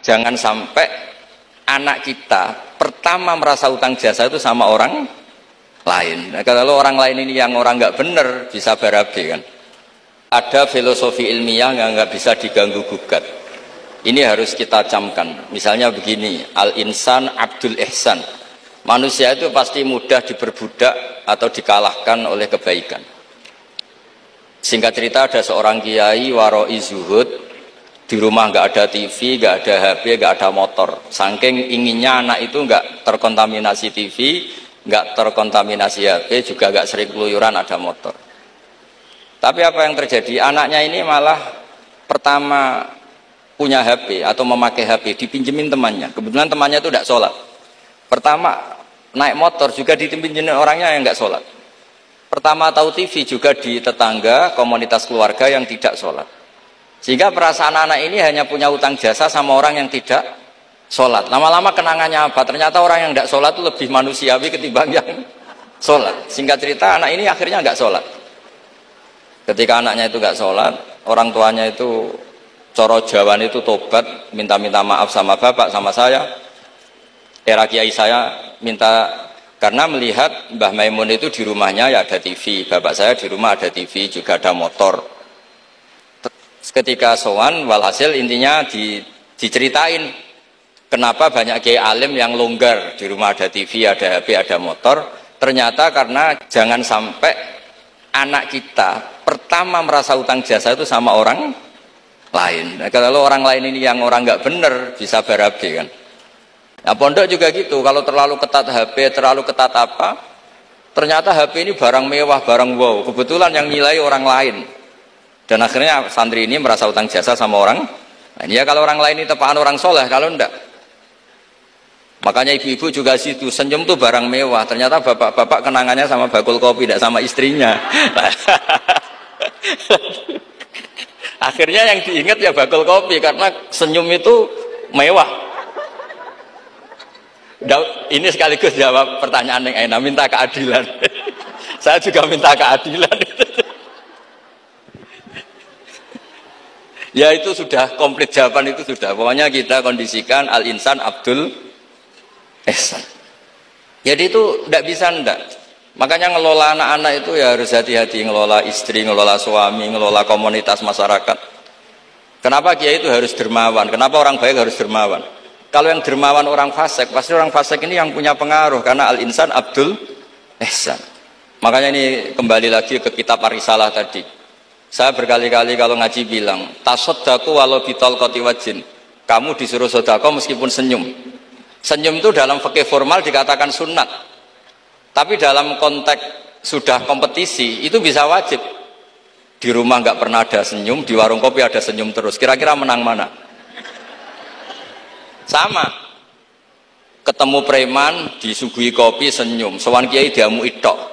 jangan sampai anak kita pertama merasa utang jasa itu sama orang lain. Nah, kalau orang lain ini yang orang nggak bener bisa berabe kan. Ada filosofi ilmiah yang nggak bisa diganggu gugat. Ini harus kita camkan. Misalnya begini, al-insan abdul ihsan. Manusia itu pasti mudah diperbudak atau dikalahkan oleh kebaikan. Singkat cerita ada seorang kiai waroi zuhud, di rumah nggak ada TV, nggak ada HP, nggak ada motor. Saking inginnya anak itu nggak terkontaminasi TV, nggak terkontaminasi HP, juga nggak sering keluyuran ada motor. Tapi apa yang terjadi? Anaknya ini malah pertama punya HP atau memakai HP dipinjemin temannya. Kebetulan temannya itu tidak sholat. Pertama naik motor juga dipinjemin orangnya yang nggak sholat. Pertama tahu TV juga di tetangga, komunitas keluarga yang tidak sholat. Sehingga perasaan anak ini hanya punya utang jasa sama orang yang tidak sholat. Lama-lama kenangannya apa? Ternyata orang yang tidak sholat itu lebih manusiawi ketimbang yang sholat. Singkat cerita anak ini akhirnya nggak sholat. Ketika anaknya itu nggak sholat, orang tuanya itu coro Jawan itu tobat, minta maaf sama bapak, sama saya. Era kiai saya minta, karena melihat Mbah Maimun itu di rumahnya ya ada TV, bapak saya di rumah ada TV, juga ada motor. Ketika sowan, walhasil intinya diceritain kenapa banyak kiai alim yang longgar, di rumah ada TV, ada HP, ada motor. Ternyata karena jangan sampai anak kita pertama merasa utang jasa itu sama orang lain. Nah, kalau orang lain ini yang orang nggak bener bisa berabe kan. Nah, pondok juga gitu. Kalau terlalu ketat HP, terlalu ketat apa, ternyata HP ini barang mewah, barang wow. Kebetulan yang nilai orang lain. Dan akhirnya santri ini merasa utang jasa sama orang. Nah, ya kalau orang lain ini tepaan orang soleh, kalau enggak. Makanya ibu-ibu juga situ, senyum tuh barang mewah. Ternyata bapak-bapak kenangannya sama bakul kopi, tidak sama istrinya. Akhirnya yang diingat ya bakul kopi, karena senyum itu mewah. Ini sekaligus jawab pertanyaan yang enak, minta keadilan. Saya juga minta keadilan. Ya itu sudah komplit, jawaban itu sudah. Pokoknya kita kondisikan al-insan abdul ihsan. Jadi itu tidak bisa ndak. Makanya ngelola anak-anak itu ya harus hati-hati, ngelola istri, ngelola suami, ngelola komunitas masyarakat. Kenapa kiai itu harus dermawan? Kenapa orang baik harus dermawan? Kalau yang dermawan orang fasik, pasti orang fasik ini yang punya pengaruh, karena al-insan abdul ihsan. Makanya ini kembali lagi ke kitab Ar-Risalah tadi. Saya berkali-kali kalau ngaji bilang, tasaddaku walau bitalqati wajhin. Kamu disuruh sedekah meskipun senyum. Senyum itu dalam fikih formal dikatakan sunnat. Tapi dalam konteks sudah kompetisi itu bisa wajib. Di rumah nggak pernah ada senyum, di warung kopi ada senyum terus. Kira-kira menang mana? Sama. Ketemu preman, disuguhi kopi, senyum. Sowan kiai diamu itok.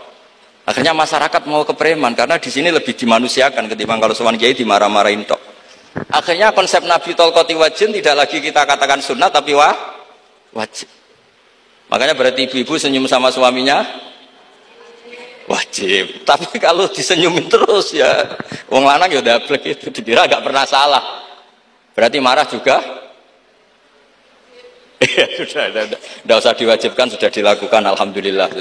Akhirnya masyarakat mau ke preman karena di sini lebih dimanusiakan ketimbang kalau sowan kiai dimarah-marahin tok. Akhirnya konsep Nabi Tolkoti Wajin tidak lagi kita katakan sunnah tapi wajib. Makanya berarti ibu-ibu senyum sama suaminya wajib. Tapi kalau disenyumin terus ya wong lanang ya dablek itu dikira nggak pernah salah. Berarti marah juga. Ya sudah usah diwajibkan, sudah dilakukan, alhamdulillah.